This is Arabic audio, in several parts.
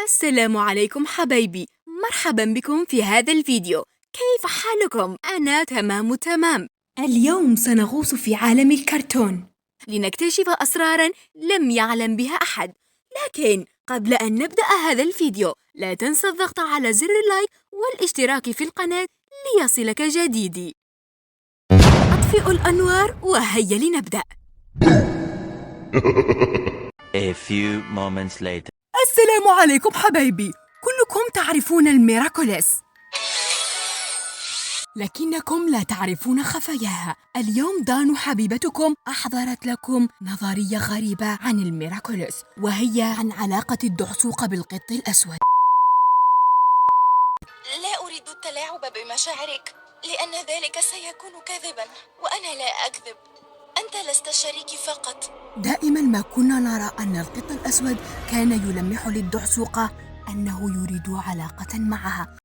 السلام عليكم حبايبي، مرحبا بكم في هذا الفيديو. كيف حالكم؟ أنا تمام. اليوم سنغوص في عالم الكرتون لنكتشف أسراراً لم يعلم بها أحد. لكن قبل أن نبدأ هذا الفيديو لا تنسى الضغط على زر اللايك والاشتراك في القناة ليصلك جديدي. أطفئوا الأنوار وهيا لنبدأ. A few moments later. السلام عليكم حبايبي، كلكم تعرفون الميراكوليس، لكنكم لا تعرفون خفاياها. اليوم دانو حبيبتكم أحضرت لكم نظرية غريبة عن الميراكوليس، وهي عن علاقة الدعسوقة بالقط الأسود. لا أريد التلاعب بمشاعرك لأن ذلك سيكون كذباً، وأنا لا أكذب. أنت لست شريكي فقط. دائما ما كنا نرى أن القط الأسود كان يلمح للدعسوقة أنه يريد علاقة معها،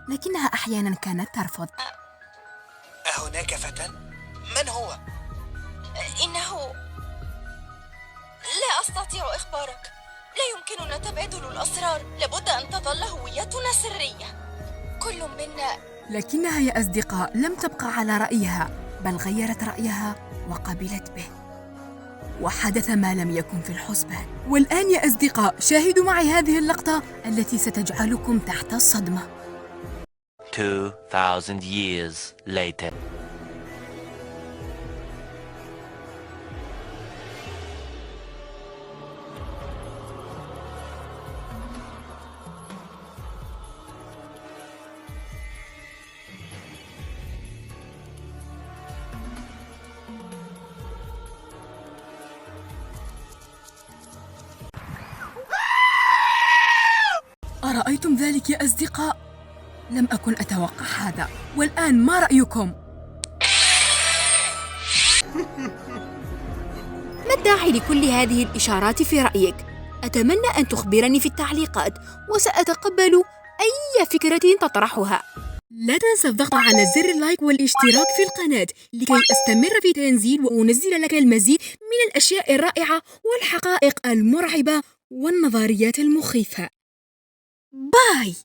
لكنها أحيانا كانت ترفض. أهناك فتى؟ من هو؟ إنه لا أستطيع إخبارك. لا يمكننا تبادل الأسرار، لابد أن تظل هويتنا سرية. كل منا. لكنها يا أصدقاء لم تبقى على رأيها، بل غيرت رأيها وقبلت به، وحدث ما لم يكن في الحسبان. والآن يا أصدقاء شاهدوا معي هذه اللقطة التي ستجعلكم تحت الصدمة. 2000 years later. أرأيتم ذلك يا أصدقاء؟ لم أكن أتوقع هذا. والآن ما رأيكم؟ ما الداعي لكل هذه الإشارات في رأيك؟ أتمنى أن تخبرني في التعليقات، وسأتقبل أي فكرة تطرحها. لا تنسى الضغط على زر اللايك والاشتراك في القناة لكي أستمر في تنزيل وأنزل لك المزيد من الأشياء الرائعة والحقائق المرعبة والنظريات المخيفة. باي.